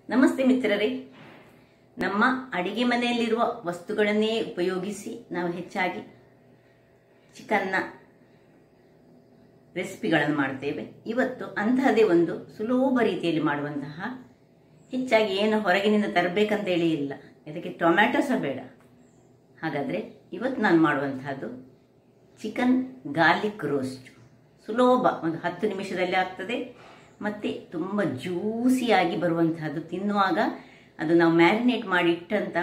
ನಮಸ್ತೆ ಮಿತ್ರರೇ, ನಮ್ಮ ಅಡಿಗೆ ಮನೆಯಲ್ಲಿರುವ ವಸ್ತುಗಳನ್ನೇ ಉಪಯೋಗಿಸಿ ನಾವು ಹೆಚ್ಚಾಗಿ ಚಿಕನ್ನ ರೆಸಿಪಿಗಳನ್ನು ಮಾಡುತ್ತೇವೆ. ಇವತ್ತು ಅಂತಹದೇ ಒಂದು ಸುಲಭ ರೀತಿಯಲ್ಲಿ ಮಾಡುವಂತಹ, ಹೆಚ್ಚಾಗಿ ಏನು ಹೊರಗಿನಿಂದ ತರಬೇಕಂತ ಹೇಳಿ ಇಲ್ಲ, ಇದಕ್ಕೆ ಟೊಮ್ಯಾಟೊ ಸಹ ಬೇಡ. ಹಾಗಾದರೆ ಇವತ್ತು ನಾನು ಮಾಡುವಂತಹದ್ದು ಚಿಕನ್ ಗಾರ್ಲಿಕ್ ರೋಸ್ಟ್. ಸುಲಭ, ಒಂದು 10 ನಿಮಿಷದಲ್ಲಿ ಆಗ್ತದೆ ಮತ್ತು ತುಂಬ ಜ್ಯೂಸಿಯಾಗಿ ಬರುವಂತಹದ್ದು. ತಿನ್ನುವಾಗ ಅದು ನಾವು ಮ್ಯಾರಿನೇಟ್ ಮಾಡಿ ಇಟ್ಟಂಥ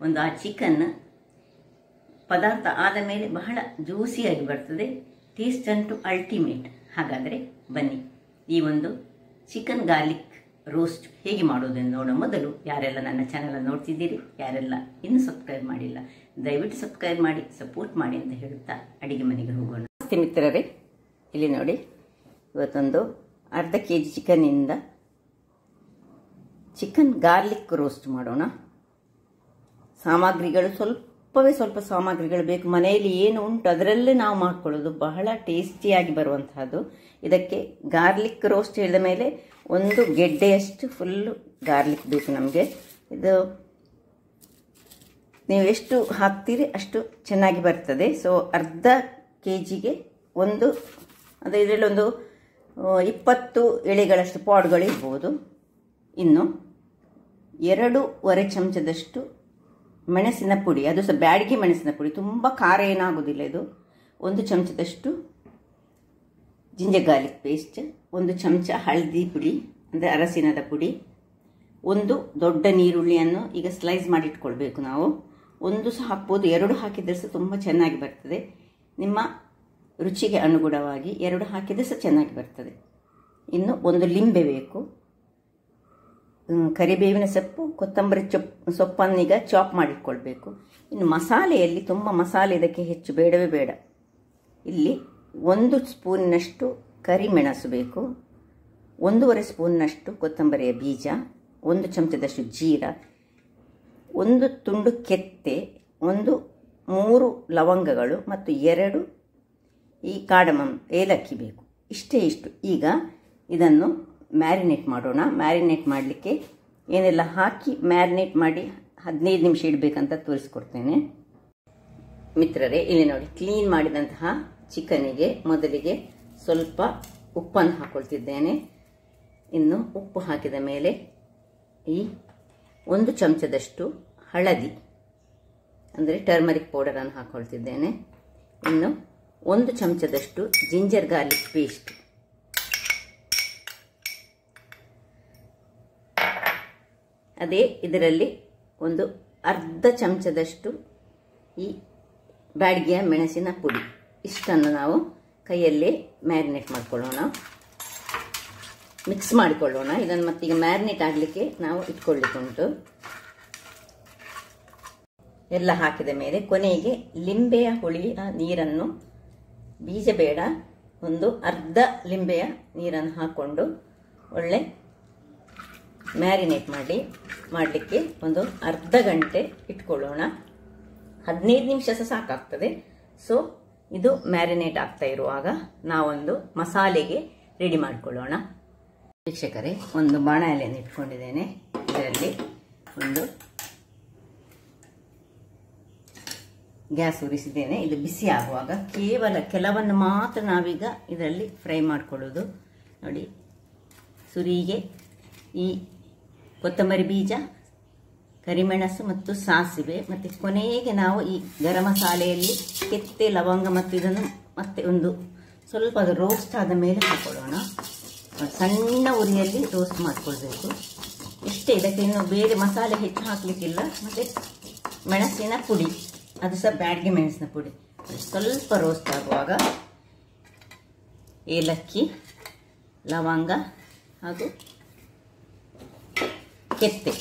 ಒಂದು ಆ ಚಿಕನ್ ಪದಾರ್ಥ ಆದ ಮೇಲೆ ಬಹಳ ಜ್ಯೂಸಿಯಾಗಿ ಬರ್ತದೆ. ಟೇಸ್ಟ್ ಅಂತೂ ಅಲ್ಟಿಮೇಟ್. ಹಾಗಾದರೆ ಬನ್ನಿ ಈ ಒಂದು ಚಿಕನ್ ಗಾರ್ಲಿಕ್ ರೋಸ್ಟ್ ಹೇಗೆ ಮಾಡೋದನ್ನು ನೋಡೋ ಮೊದಲು ಯಾರೆಲ್ಲ ನನ್ನ ಚಾನಲ್ ನೋಡ್ತಿದ್ದೀರಿ, ಯಾರೆಲ್ಲ ಇನ್ನೂ ಸಬ್ಸ್ಕ್ರೈಬ್ ಮಾಡಿಲ್ಲ, ದಯವಿಟ್ಟು ಸಬ್ಸ್ಕ್ರೈಬ್ ಮಾಡಿ ಸಪೋರ್ಟ್ ಮಾಡಿ ಅಂತ ಹೇಳುತ್ತಾ ಅಡಿಗೆ ಮನೆಗೆ ಹೋಗೋಣ. ನಮಸ್ತೆ ಮಿತ್ರರೇ, ಇಲ್ಲಿ ನೋಡಿ, ಇವತ್ತೊಂದು ಅರ್ಧ kg ಚಿಕನ್ನಿಂದ ಚಿಕನ್ ಗಾರ್ಲಿಕ್ ರೋಸ್ಟ್ ಮಾಡೋಣ. ಸಾಮಗ್ರಿಗಳು ಸ್ವಲ್ಪ ಸಾಮಗ್ರಿಗಳು ಬೇಕು. ಮನೆಯಲ್ಲಿ ಏನು ಉಂಟು ಅದರಲ್ಲೇ ನಾವು ಮಾಡ್ಕೊಳ್ಳೋದು, ಬಹಳ ಟೇಸ್ಟಿಯಾಗಿ ಬರುವಂತಹದ್ದು. ಇದಕ್ಕೆ ಗಾರ್ಲಿಕ್ ರೋಸ್ಟ್ ಹೇಳಿದ ಮೇಲೆ ಒಂದು ಗೆಡ್ಡೆಯಷ್ಟು ಫುಲ್ಲು ಗಾರ್ಲಿಕ್ ಬೇಕು ನಮಗೆ. ಇದು ನೀವು ಎಷ್ಟು ಹಾಕ್ತೀರಿ ಅಷ್ಟು ಚೆನ್ನಾಗಿ ಬರ್ತದೆ. ಸೊ ಅರ್ಧ kgಗೆ ಒಂದು, ಅದು ಇದರಲ್ಲಿ ಒಂದು 20 ಎಳೆಗಳಷ್ಟು ಪಾಡ್ಗಳು ಇರ್ಬೋದು. ಇನ್ನು 2.5 ಚಮಚದಷ್ಟು ಮೆಣಸಿನ ಪುಡಿ, ಅದು ಸಹ ಬ್ಯಾಡಗಿ ಮೆಣಸಿನ ಪುಡಿ, ತುಂಬ ಖಾರ ಏನಾಗೋದಿಲ್ಲ ಇದು. 1 ಚಮಚದಷ್ಟು ಜಿಂಜರ್ ಗಾರ್ಲಿಕ್ ಪೇಸ್ಟ್, 1 ಚಮಚ ಹಳದಿ ಪುಡಿ ಅಂದರೆ ಅರಸಿನದ ಪುಡಿ, 1 ದೊಡ್ಡ ನೀರುಳ್ಳಿಯನ್ನು ಈಗ ಸ್ಲೈಸ್ ಮಾಡಿ ಇಟ್ಕೊಳ್ಬೇಕು ನಾವು. 1 ಸಹ ಹಾಕ್ಬೋದು, 2 ಹಾಕಿದರೆ ಸಹ ತುಂಬ ಚೆನ್ನಾಗಿ ಬರ್ತದೆ. ನಿಮ್ಮ ರುಚಿಗೆ ಅನುಗುಣವಾಗಿ 2 ಹಾಕಿದರೆ ಸಹ ಚೆನ್ನಾಗಿ ಬರ್ತದೆ. ಇನ್ನು 1 ಲಿಂಬೆ ಬೇಕು, ಕರಿಬೇವಿನ ಸೊಪ್ಪು, ಕೊತ್ತಂಬರಿ ಸೊಪ್ಪನ್ನೀಗ ಚಾಪ್ ಮಾಡಿಟ್ಕೊಳ್ಬೇಕು. ಇನ್ನು ಮಸಾಲೆಯಲ್ಲಿ ತುಂಬ ಮಸಾಲೆ ಇದಕ್ಕೆ ಹೆಚ್ಚು ಬೇಡವೇ ಬೇಡ. ಇಲ್ಲಿ 1 ಸ್ಪೂನ್ನಷ್ಟು ಕರಿಮೆಣಸು ಬೇಕು, 1.5 ಸ್ಪೂನ್ನಷ್ಟು ಕೊತ್ತಂಬರಿಯ ಬೀಜ, 1 ಚಮಚದಷ್ಟು ಜೀರ, 1 ತುಂಡು ಕೆತ್ತೆ, 3 ಲವಂಗಗಳು ಮತ್ತು 2 ಈ ಕಾಡಮಮ್ ಏಲಕ್ಕಿ ಬೇಕು. ಇಷ್ಟು. ಈಗ ಇದನ್ನು ಮ್ಯಾರಿನೇಟ್ ಮಾಡೋಣ. ಮ್ಯಾರಿನೇಟ್ ಮಾಡಲಿಕ್ಕೆ ಏನೆಲ್ಲ ಹಾಕಿ ಮ್ಯಾರಿನೇಟ್ ಮಾಡಿ 15 ನಿಮಿಷ ಇಡಬೇಕಂತ ತೋರಿಸ್ಕೊಡ್ತೇನೆ ಮಿತ್ರರೇ. ಇಲ್ಲಿ ನೋಡಿ, ಕ್ಲೀನ್ ಮಾಡಿದಂತಹ ಚಿಕನ್ನಿಗೆ ಮೊದಲಿಗೆ ಸ್ವಲ್ಪ ಉಪ್ಪನ್ನು ಹಾಕ್ಕೊಳ್ತಿದ್ದೇನೆ. ಇನ್ನು ಉಪ್ಪು ಹಾಕಿದ ಮೇಲೆ ಈ 1 ಚಮಚದಷ್ಟು ಹಳದಿ ಅಂದರೆ ಟರ್ಮರಿಕ್ ಪೌಡರನ್ನು ಹಾಕ್ಕೊಳ್ತಿದ್ದೇನೆ. ಇನ್ನು 1 ಚಮಚದಷ್ಟು ಜಿಂಜರ್ ಗಾರ್ಲಿಕ್ ಪೇಸ್ಟ್, ಅದೇ ಇದರಲ್ಲಿ ಒಂದು ಅರ್ಧ ಚಮಚದಷ್ಟು ಈ ಬ್ಯಾಡಗಿಯ ಮೆಣಸಿನ ಪುಡಿ. ಇಷ್ಟನ್ನು ನಾವು ಕೈಯಲ್ಲೇ ಮ್ಯಾರಿನೇಟ್ ಮಾಡಿಕೊಳ್ಳೋಣ, ಮಿಕ್ಸ್ ಮಾಡಿಕೊಳ್ಳೋಣ. ಇದನ್ನು ಮತ್ತೀಗ ಮ್ಯಾರಿನೇಟ್ ಆಗಲಿಕ್ಕೆ ನಾವು ಇಟ್ಕೊಳ್ಳಿಕ್ಕೆ ಉಂಟು. ಎಲ್ಲ ಹಾಕಿದ ಮೇಲೆ ಕೊನೆಗೆ ಲಿಂಬೆಯ ಹುಳಿಯ ನೀರನ್ನು, ಬೀಜ ಬೇಡ, ಒಂದು ಅರ್ಧ ಲಿಂಬೆಯ ನೀರನ್ನು ಹಾಕ್ಕೊಂಡು ಒಳ್ಳೆ ಮ್ಯಾರಿನೇಟ್ ಮಾಡಲಿಕ್ಕೆ ಒಂದು ಅರ್ಧ ಗಂಟೆ ಇಟ್ಕೊಳ್ಳೋಣ. 15 ನಿಮಿಷ ಸಹ ಸಾಕಾಗ್ತದೆ. ಸೊ ಇದು ಮ್ಯಾರಿನೇಟ್ ಆಗ್ತಾ ಇರುವಾಗ ನಾವೊಂದು ಮಸಾಲೆಗೆ ರೆಡಿ ಮಾಡಿಕೊಳ್ಳೋಣ. ವೀಕ್ಷಕರೇ, ಒಂದು ಬಾಣಲೆಯನ್ನು ಇಟ್ಕೊಂಡಿದ್ದೇನೆ. ಇದರಲ್ಲಿ ಒಂದು ಗ್ಯಾಸ್ ಉರಿಸಿದ್ದೇನೆ. ಇದು ಬಿಸಿ ಆಗುವಾಗ ಕೇವಲ ಕೆಲವನ್ನು ಮಾತ್ರ ನಾವೀಗ ಇದರಲ್ಲಿ ಫ್ರೈ ಮಾಡಿಕೊಳ್ಳೋದು. ನೋಡಿ, ಸುರಿಗೆ ಈ ಕೊತ್ತಂಬರಿ ಬೀಜ, ಕರಿಮೆಣಸು ಮತ್ತು ಸಾಸಿವೆ, ಮತ್ತು ಕೊನೆಗೆ ನಾವು ಈ ಗರಂ ಮಸಾಲೆಯಲ್ಲಿ ಕೆತ್ತೆ, ಲವಂಗ ಮತ್ತು ಇದನ್ನು ಮತ್ತೆ ಒಂದು ಸ್ವಲ್ಪ ಅದು ರೋಸ್ಟ್ ಆದ ಮೇಲೆ ಹಾಕೊಳ್ಳೋಣ. ಸಣ್ಣ ಉರಿಯಲ್ಲಿ ರೋಸ್ಟ್ ಮಾಡಿಕೊಳ್ಬೇಕು. ಇಷ್ಟೇ, ಇದಕ್ಕೆ ಇನ್ನು ಬೇರೆ ಮಸಾಲೆ ಹೆಚ್ಚು ಹಾಕಲಿಕ್ಕಿಲ್ಲ. ಮತ್ತು ಮೆಣಸಿನ ಪುಡಿ, ಅದು ಸಹ ಬ್ಯಾಡಗಿ ಮೆಣಸಿನ ಪುಡಿ. ಸ್ವಲ್ಪ ರೋಸ್ಟ್ ಆಗುವಾಗ ಏಲಕ್ಕಿ, ಲವಂಗ ಹಾಗೂ ಕೆತ್ತೆ,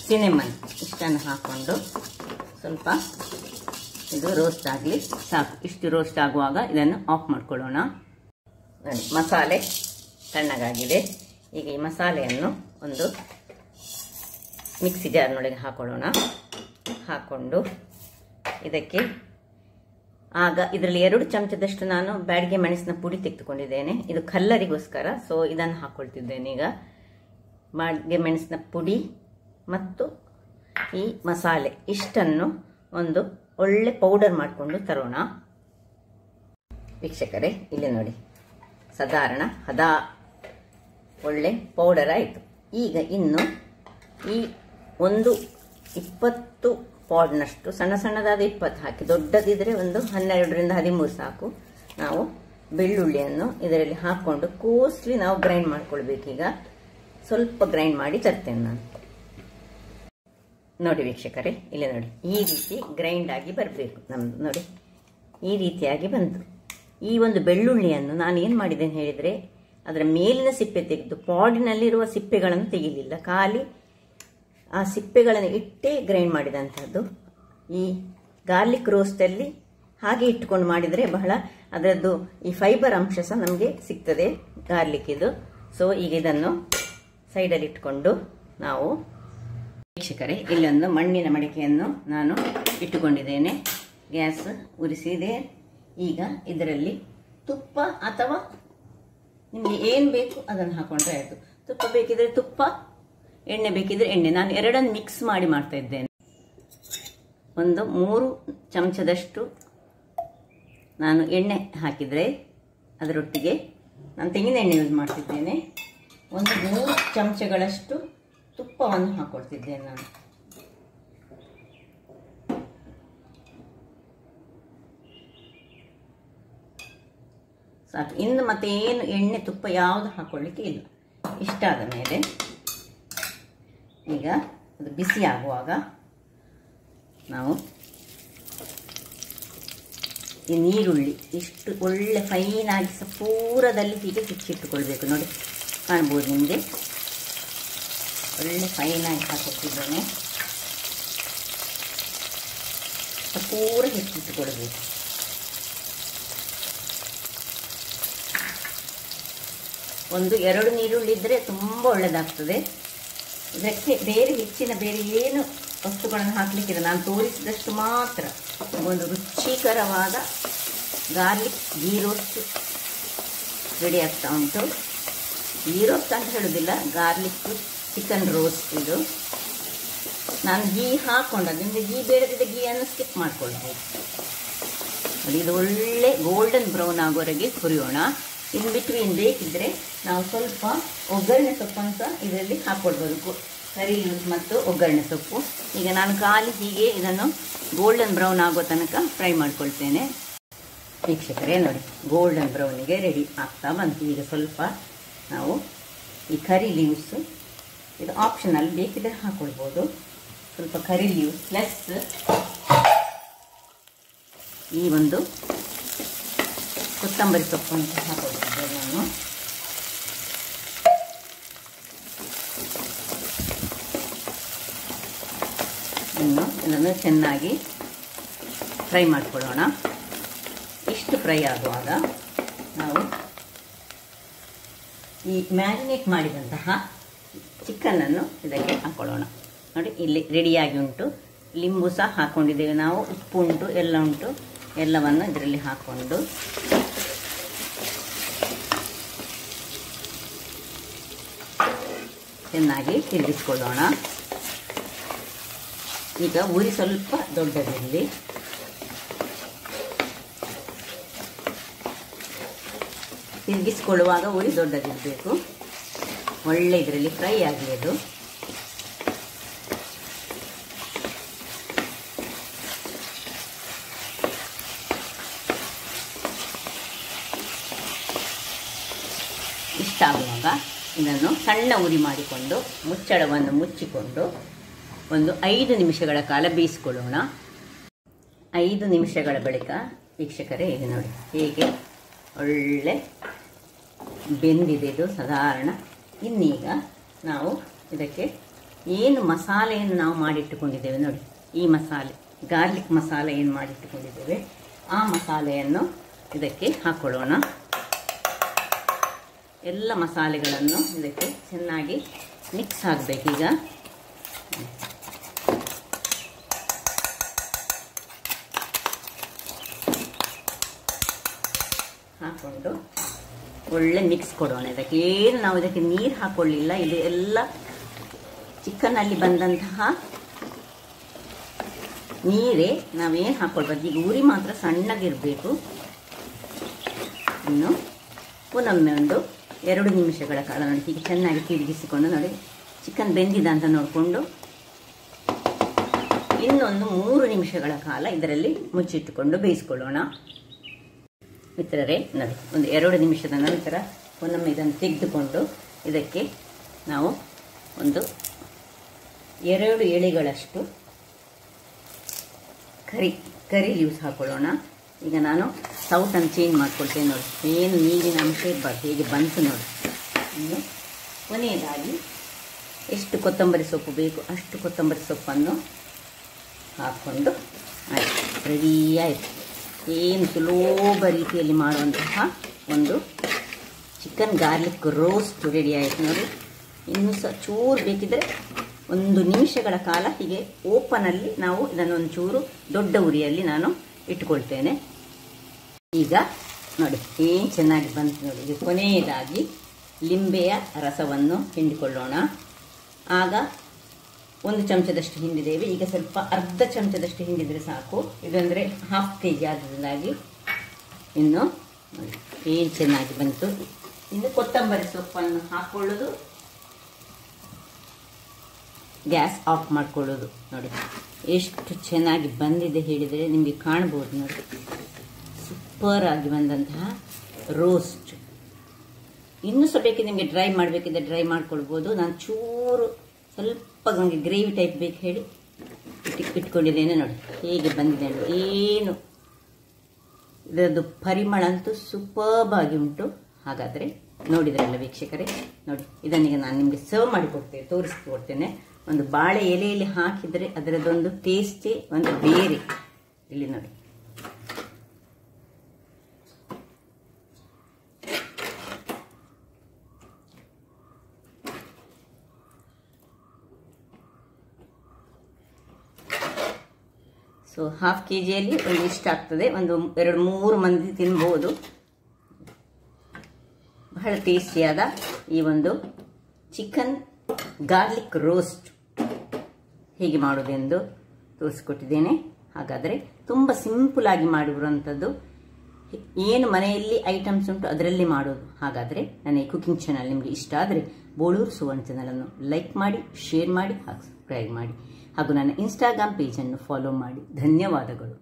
ಸಿನೆಮನ್ ಇಷ್ಟನ್ನು ಹಾಕ್ಕೊಂಡು ಸ್ವಲ್ಪ ಇದು ರೋಸ್ಟ್ ಆಗಲಿ ಸಾಕು. ಇಷ್ಟು ರೋಸ್ಟ್ ಆಗುವಾಗ ಇದನ್ನು ಆಫ್ ಮಾಡಿಕೊಳ್ಳೋಣ. ಮಸಾಲೆ ತಣ್ಣಗಾಗಿದೆ. ಈಗ ಈ ಮಸಾಲೆಯನ್ನು ಒಂದು ಮಿಕ್ಸಿ ಜಾರ್ನೊಳಗೆ ಹಾಕೊಳ್ಳೋಣ. ಹಾಕ್ಕೊಂಡು ಇದಕ್ಕೆ ಆಗ ಇದರಲ್ಲಿ 2 ಚಮಚದಷ್ಟು ನಾನು ಬ್ಯಾಡಗಿ ಮೆಣಸಿನ ಪುಡಿ ತೆಗೆದುಕೊಂಡಿದ್ದೇನೆ. ಇದು ಕಲ್ಲರಿಗೋಸ್ಕರ, ಸೊ ಇದನ್ನು ಹಾಕ್ಕೊಳ್ತಿದ್ದೇನೆ. ಈಗ ಬಾಡಿಗೆ ಮೆಣಸಿನ ಪುಡಿ ಮತ್ತು ಈ ಮಸಾಲೆ ಇಷ್ಟನ್ನು ಒಂದು ಒಳ್ಳೆ ಪೌಡರ್ ಮಾಡಿಕೊಂಡು ತರೋಣ. ವೀಕ್ಷಕರೇ, ಇಲ್ಲಿ ನೋಡಿ, ಸಾಧಾರಣ ಹದ ಒಳ್ಳೆ ಪೌಡರ್ ಆಯಿತು. ಈಗ ಇನ್ನು ಈ ಒಂದು 20 ಪಾಡ್ನಷ್ಟು ಸಣ್ಣ ಸಣ್ಣದಾದ 20 ಹಾಕಿ, ದೊಡ್ಡದಿದ್ರೆ ಒಂದು 12ರಿಂದ 13 ಸಾಕು. ನಾವು ಬೆಳ್ಳುಳ್ಳಿಯನ್ನು ಇದರಲ್ಲಿ ಹಾಕೊಂಡು ಕೋಸ್ಟ್ಲಿ ನಾವು ಗ್ರೈಂಡ್ ಮಾಡ್ಕೊಳ್ಬೇಕೀಗ. ಸ್ವಲ್ಪ ಗ್ರೈಂಡ್ ಮಾಡಿ ತರ್ತೇನೆ ನಾನು. ನೋಡಿ ವೀಕ್ಷಕರೇ, ಇಲ್ಲಿ ನೋಡಿ, ಈ ರೀತಿ ಗ್ರೈಂಡ್ ಆಗಿ ಬರಬೇಕು ನಮ್ದು. ನೋಡಿ, ಈ ರೀತಿಯಾಗಿ ಬಂತು. ಈ ಒಂದು ಬೆಳ್ಳುಳ್ಳಿಯನ್ನು ನಾನು ಏನು ಮಾಡಿದ್ದೇನೆ ಹೇಳಿದರೆ, ಅದರ ಮೇಲಿನ ಸಿಪ್ಪೆ ತೆಗೆದು ಪಾಡಿನಲ್ಲಿರುವ ಸಿಪ್ಪೆಗಳನ್ನು ತೆಗಿಲಿಲ್ಲ, ಖಾಲಿ ಆ ಸಿಪ್ಪೆಗಳನ್ನು ಇಟ್ಟೇ ಗ್ರೈಂಡ್ ಮಾಡಿದಂಥದ್ದು. ಈ ಗಾರ್ಲಿಕ್ ರೋಸ್ಟಲ್ಲಿ ಹಾಗೆ ಇಟ್ಟುಕೊಂಡು ಮಾಡಿದರೆ ಬಹಳ ಅದರದ್ದು ಈ ಫೈಬರ್ ಅಂಶ ಸಹ ನಮಗೆ ಸಿಗ್ತದೆ ಗಾರ್ಲಿಕ್ ಇದು. ಸೊ ಈಗ ಇದನ್ನು ಸೈಡಲ್ಲಿ ಇಟ್ಕೊಂಡು ನಾವು, ವೀಕ್ಷಕರೇ, ಇಲ್ಲೊಂದು ಮಣ್ಣಿನ ಮಡಿಕೆಯನ್ನು ನಾನು ಇಟ್ಟುಕೊಂಡಿದ್ದೇನೆ. ಗ್ಯಾಸ್ ಉರಿಸಿದೆ. ಈಗ ಇದರಲ್ಲಿ ತುಪ್ಪ ಅಥವಾ ನಿಮಗೆ ಏನು ಬೇಕು ಅದನ್ನು ಹಾಕೊಂಡ್ರೆ ಆಯಿತು. ತುಪ್ಪ ಬೇಕಿದ್ರೆ ತುಪ್ಪ, ಎಣ್ಣೆ ಬೇಕಿದ್ರೆ ಎಣ್ಣೆ. ನಾನು ಎರಡನ್ನು ಮಿಕ್ಸ್ ಮಾಡಿ ಮಾಡ್ತಾ ಇದ್ದೇನೆ. ಒಂದು 3 ಚಮಚದಷ್ಟು ನಾನು ಎಣ್ಣೆ ಹಾಕಿದರೆ ಅದರೊಟ್ಟಿಗೆ ನಾನು ತೆಂಗಿನ ಎಣ್ಣೆ ಯೂಸ್ ಮಾಡ್ತಿದ್ದೇನೆ. ಒಂದು 3 ಚಮಚಗಳಷ್ಟು ತುಪ್ಪವನ್ನು ಹಾಕೊಳ್ತಿದ್ದೇನೆ ನಾನು. ಸಾಕು. ಇನ್ನು ಮತ್ತೆ ಏನು ಎಣ್ಣೆ ತುಪ್ಪ ಯಾವುದು ಹಾಕೊಳ್ಳಿಕ್ಕೆ ಇಲ್ಲ. ಇಷ್ಟಾದ ಮೇಲೆ ಈಗ ಅದು ಬಿಸಿ ಆಗುವಾಗ ನಾವು ಈ ನೀರುಳ್ಳಿ ಇಷ್ಟು ಒಳ್ಳೆ ಫೈನಾಗಿ ಸಹ ಪೂರದಲ್ಲಿ ಹೀಗೆ ಹೆಚ್ಚಿಟ್ಟುಕೊಳ್ಬೇಕು. ನೋಡಿ, ಕಾಣ್ಬೋದು ನಿಮಗೆ, ಒಳ್ಳೆ ಫೈನಾಗಿ ಹಾಕಿಟ್ಟಿದ್ದೇನೆ. ಪೂರ ಹೆಚ್ಚಿಟ್ಟುಕೊಳ್ಬೇಕು. ಒಂದು 2 ನೀರುಳ್ಳಿ ಇದ್ದರೆ ತುಂಬ ಒಳ್ಳೆಯದಾಗ್ತದೆ. ಇದಕ್ಕೆ ಬೇರೆ ಹೆಚ್ಚಿನ ಬೇರೆ ಏನು ವಸ್ತುಗಳನ್ನು ಹಾಕಲಿಕ್ಕಿದೆ, ನಾನು ತೋರಿಸಿದಷ್ಟು ಮಾತ್ರ. ಒಂದು ರುಚಿಕರವಾದ ಗಾರ್ಲಿಕ್ ಗೀ ರೋಸ್ಟ್ ರೆಡಿ ಆಗ್ತಾ ಉಂಟು. ಗೀ ರೋಸ್ಟ್ ಅಂತ ಹೇಳೋದಿಲ್ಲ, ಗಾರ್ಲಿಕ್ ಚಿಕನ್ ರೋಸ್ಟ್ ಇದು. ನಾನು ಗೀ ಹಾಕ್ಕೊಂಡ, ನಿಮಗೆ ಗೀ ಬೇಡದಿದ್ದರೆ ಗೀಯನ್ನು ಸ್ಕಿಪ್ ಮಾಡ್ಕೊಳ್ಬೋದು. ನೋಡಿ, ಇದು ಒಳ್ಳೆ ಗೋಲ್ಡನ್ ಬ್ರೌನ್ ಆಗೋವರೆಗೆ ಹುರಿಯೋಣ. ಇನ್ ಬಿಟ್ವೀನ್ ಬೇಕಿದ್ರೆ ನಾವು ಸ್ವಲ್ಪ ಒಗ್ಗರಣೆ ಸೊಪ್ಪನ್ನು ಸಹ ಇದರಲ್ಲಿ ಹಾಕ್ಕೊಳ್ಬೋದು, ಕರಿ ಲೀವ್ಸ್ ಮತ್ತು ಒಗ್ಗರಣೆ ಸೊಪ್ಪು. ಈಗ ನಾನು ಖಾಲಿ ಹೀಗೆ ಇದನ್ನು ಗೋಲ್ಡನ್ ಬ್ರೌನ್ ಆಗೋ ತನಕ ಫ್ರೈ ಮಾಡ್ಕೊಳ್ತೇನೆ. ವೀಕ್ಷಕರೇ ನೋಡಿ, ಗೋಲ್ಡನ್ ಬ್ರೌನಿಗೆ ರೆಡಿ ಆಗ್ತಾ ಬಂತು. ಈಗ ಸ್ವಲ್ಪ ನಾವು ಈ ಕರಿ ಲೀವ್ಸು, ಇದು ಆಪ್ಷನಲ್, ಬೇಕಿದ್ರೆ ಹಾಕ್ಕೊಳ್ಬೋದು. ಸ್ವಲ್ಪ ಕರಿ ಲೀವ್ಸ್ ಪ್ಲಸ್ ಈ ಒಂದು ಕೊತ್ತಂಬರಿ ಸೊಪ್ಪನ್ನು ಹಾಕೊಳ್ತಿದ್ದೆ ನಾನು. ಇನ್ನು ಇದನ್ನು ಚೆನ್ನಾಗಿ ಫ್ರೈ ಮಾಡಿಕೊಳ್ಳೋಣ. ಇಷ್ಟು ಫ್ರೈ ಆಗುವಾಗ ನಾವು ಈ ಮ್ಯಾರಿನೇಟ್ ಮಾಡಿದಂತಹ ಚಿಕನನ್ನು ಇದಕ್ಕೆ ಹಾಕೊಳ್ಳೋಣ. ನೋಡಿ, ಇಲ್ಲಿ ರೆಡಿಯಾಗಿ ಉಂಟು. ಲಿಂಬು ಸಹ ಹಾಕ್ಕೊಂಡಿದ್ದೇವೆ ನಾವು, ಉಪ್ಪು ಉಂಟು, ಎಲ್ಲ ಉಂಟು. ಎಲ್ಲವನ್ನು ಇದರಲ್ಲಿ ಹಾಕ್ಕೊಂಡು ಚೆನ್ನಾಗಿ ತಿರುಗಿಸ್ಕೊಳ್ಳೋಣ. ಈಗ ಉರಿ ಸ್ವಲ್ಪ ದೊಡ್ಡದಿರಲಿ. ತಿರುಗಿಸ್ಕೊಳ್ಳುವಾಗ ಉರಿ ದೊಡ್ಡದಿರಬೇಕು. ಒಳ್ಳೆ ಇದರಲ್ಲಿ ಫ್ರೈ ಆಗಲಿ ಅದು. ಇಷ್ಟಾಗುವಾಗ ಇದನ್ನು ಸಣ್ಣ ಉರಿ ಮಾಡಿಕೊಂಡು ಮುಚ್ಚಳವನ್ನು ಮುಚ್ಚಿಕೊಂಡು ಒಂದು 5 ನಿಮಿಷಗಳ ಕಾಲ ಬೇಯಿಸಿಕೊಳ್ಳೋಣ. 5 ನಿಮಿಷಗಳ ಬಳಿಕ ವೀಕ್ಷಕರೇ, ಇಲ್ಲಿ ನೋಡಿ ಹೇಗೆ ಒಳ್ಳೆ ಬೆಂದಿದೆ ಇದು ಸಾಧಾರಣ. ಇನ್ನೀಗ ನಾವು ಇದಕ್ಕೆ ಏನು ಮಸಾಲೆಯನ್ನು ನಾವು ಮಾಡಿಟ್ಟುಕೊಂಡಿದ್ದೇವೆ ನೋಡಿ, ಈ ಮಸಾಲೆ ಗಾರ್ಲಿಕ್ ಮಸಾಲೆ ಏನು ಮಾಡಿಟ್ಟುಕೊಂಡಿದ್ದೇವೆ, ಆ ಮಸಾಲೆಯನ್ನು ಇದಕ್ಕೆ ಹಾಕ್ಕೊಳ್ಳೋಣ. ಎಲ್ಲ ಮಸಾಲೆಗಳನ್ನು ಇದಕ್ಕೆ ಚೆನ್ನಾಗಿ ಮಿಕ್ಸ್ ಆಗಬೇಕೀಗ. ಹಾಕ್ಕೊಂಡು ಒಳ್ಳೆ ಮಿಕ್ಸ್ ಕೊಡೋಣ. ಇದಕ್ಕೆ ಏನು ನಾವು ಇದಕ್ಕೆ ನೀರು ಹಾಕ್ಕೊಳ್ಳಿಲ್ಲ, ಇದು ಎಲ್ಲ ಚಿಕನ್ನಲ್ಲಿ ಬಂದಂತಹ ನೀರೇ ನಾವೇನು ಹಾಕ್ಕೊಳ್ಬಾರ್ದು. ಈಗ ಉರಿ ಮಾತ್ರ ಸಣ್ಣಗಿರಬೇಕು. ಇನ್ನು ಪುನೊಮ್ಮೆ ಒಂದು 2 ನಿಮಿಷಗಳ ಕಾಲ ನೋಡಿ ಹೀಗೆ ಚೆನ್ನಾಗಿ ತಿರುಗಿಸಿಕೊಂಡು ನೋಡಿ ಚಿಕನ್ ಬೆಂದಿದ ಅಂತ ನೋಡಿಕೊಂಡು ಇನ್ನೊಂದು 3 ನಿಮಿಷಗಳ ಕಾಲ ಇದರಲ್ಲಿ ಮುಚ್ಚಿಟ್ಟುಕೊಂಡು ಬೇಯಿಸ್ಕೊಳ್ಳೋಣ. ಮಿತ್ರರೇ ನೋಡಿ ಒಂದು 2 ನಿಮಿಷದ ನಂತರ ಪುನೊಮ್ಮೆ ಇದನ್ನು ತೆಗೆದುಕೊಂಡು ಇದಕ್ಕೆ ನಾವು ಒಂದು 2 ಎಳೆಗಳಷ್ಟು ಕರಿ ಲೀವ್ಸ್ ಹಾಕೊಳ್ಳೋಣ. ಈಗ ನಾನು ಸೌಟನ್ನು ಚೇಂಜ್ ಮಾಡ್ಕೊಳ್ತೇನೆ ನೋಡಿ. ಏನು ನೀರಿನ ಅಂಶ ಇರಬಾರ್ದು, ಹೇಗೆ ಬಂತು ನೋಡಿ. ಇನ್ನು ಕೊನೆಯದಾಗಿ ಎಷ್ಟು ಕೊತ್ತಂಬರಿ ಸೊಪ್ಪು ಬೇಕು ಅಷ್ಟು ಕೊತ್ತಂಬರಿ ಸೊಪ್ಪನ್ನು ಹಾಕ್ಕೊಂಡು ಆಯಿತು, ರೆಡಿ ಆಯಿತು. ಏನು ಸುಲಭ ರೀತಿಯಲ್ಲಿ ಮಾಡುವಂತಹ ಒಂದು ಚಿಕನ್ ಗಾರ್ಲಿಕ್ ರೋಸ್ಟ್ ರೆಡಿ ಆಯಿತು ನೋಡಿ. ಇನ್ನೂ ಸಹ ಚೂರು ಬೇಕಿದ್ದರೆ 1 ನಿಮಿಷಗಳ ಕಾಲ ಹೀಗೆ ಓಪನಲ್ಲಿ ನಾವು ಇದನ್ನು ಒಂಚೂರು ದೊಡ್ಡ ಉರಿಯಲ್ಲಿ ನಾನು ಇಟ್ಕೊಳ್ತೇನೆ. ಈಗ ನೋಡಿ ಏನು ಚೆನ್ನಾಗಿ ಬಂತು ನೋಡಿ. ಇದು ಕೊನೆಯದಾಗಿ ಲಿಂಬೆಯ ರಸವನ್ನು ಹಿಂಡಿಕೊಳ್ಳೋಣ. ಆಗ 1 ಚಮಚದಷ್ಟು ಹಿಂಡಿದ್ದೇವೆ. ಈಗ ಸ್ವಲ್ಪ ಅರ್ಧ ಚಮಚದಷ್ಟು ಹಿಂಡಿದರೆ ಸಾಕು. ಇದಂದರೆ 1/2 kg ಆದ್ದರಿಂದಾಗಿ ಇನ್ನು ನೋಡಿ ಏನು ಚೆನ್ನಾಗಿ ಬಂತು. ಇನ್ನು ಕೊತ್ತಂಬರಿ ಸೊಪ್ಪನ್ನು ಹಾಕ್ಕೊಳ್ಳೋದು, ಗ್ಯಾಸ್ ಆಫ್ ಮಾಡ್ಕೊಳ್ಳೋದು ನೋಡಿ. ಎಷ್ಟು ಚೆನ್ನಾಗಿ ಬಂದಿದೆ ಹೇಳಿದರೆ ನಿಮಗೆ ಕಾಣ್ಬೋದು ನೋಡಿ. ಸೂಪರ್ ಆಗಿ ಬಂದಂತಹ ರೋಸ್ಟ್. ಇನ್ನೂ ಸಹ ಬೇಕಿದೆ ನಿಮಗೆ ಡ್ರೈ ಮಾಡಬೇಕಿದ್ರೆ ಡ್ರೈ ಮಾಡ್ಕೊಳ್ಬೋದು. ನಾನು ಚೂರು ಸ್ವಲ್ಪ ನನಗೆ ಗ್ರೇವಿ ಟೈಪ್ ಬೇಕು ಹೇಳಿ ಇಟ್ಕೊಂಡಿದ್ದೇನೆ ನೋಡಿ ಹೇಗೆ ಬಂದಿದೆ ನೋಡಿ. ಏನು ಇದರದ್ದು ಪರಿಮಳ ಅಂತೂ ಸೂಪರ್ಬ್ ಆಗಿ ಉಂಟು. ಹಾಗಾದರೆ ನೋಡಿದ್ರಲ್ಲ ವೀಕ್ಷಕರೇ, ನೋಡಿ ಇದನ್ನೀಗ ನಾನು ನಿಮಗೆ ಸರ್ವ್ ಮಾಡಿಕೊಡ್ತೇನೆ, ತೋರಿಸ್ಕೊಡ್ತೇನೆ. ಒಂದು ಬಾಳೆ ಎಲೆಯಲ್ಲಿ ಹಾಕಿದರೆ ಅದರದೊಂದು ಟೇಸ್ಟೇ ಒಂದು ಬೇರೆ. ಇಲ್ಲಿ ನೋಡಿ ಸೊ 1/2 kgಯಲ್ಲಿ ಒಂದು ಇಷ್ಟ ಆಗ್ತದೆ. ಒಂದು 2-3 ಮಂದಿ ತಿನ್ಬೋದು. ಬಹಳ ಟೇಸ್ಟಿಯಾದ ಈ ಒಂದು ಚಿಕನ್ ಗಾರ್ಲಿಕ್ ರೋಸ್ಟ್ ಹೇಗೆ ಮಾಡೋದೆಂದು ತೋರಿಸಿಕೊಟ್ಟಿದ್ದೇನೆ. ಹಾಗಾದರೆ ತುಂಬ ಸಿಂಪಲ್ ಆಗಿ ಮಾಡಿರುವಂಥದ್ದು. ಏನು ಮನೆಯಲ್ಲಿ ಐಟಮ್ಸ್ ಉಂಟು ಅದರಲ್ಲಿ ಮಾಡೋದು. ಹಾಗಾದರೆ ನನ್ನ ಈ ಕುಕಿಂಗ್ ಚಾನಲ್ ನಿಮಗೆ ಇಷ್ಟ ಆದರೆ ಬೋಳೂರು ಸುವರ್ಣ ಚಾನಲನ್ನು ಲೈಕ್ ಮಾಡಿ, ಶೇರ್ ಮಾಡಿ ಹಾಗೂ ಸಬ್ಸ್ಕ್ರೈಬ್ ಮಾಡಿ ಹಾಗೂ ನನ್ನ ಇನ್ಸ್ಟಾಗ್ರಾಮ್ ಪೇಜನ್ನು ಫಾಲೋ ಮಾಡಿ. ಧನ್ಯವಾದಗಳು.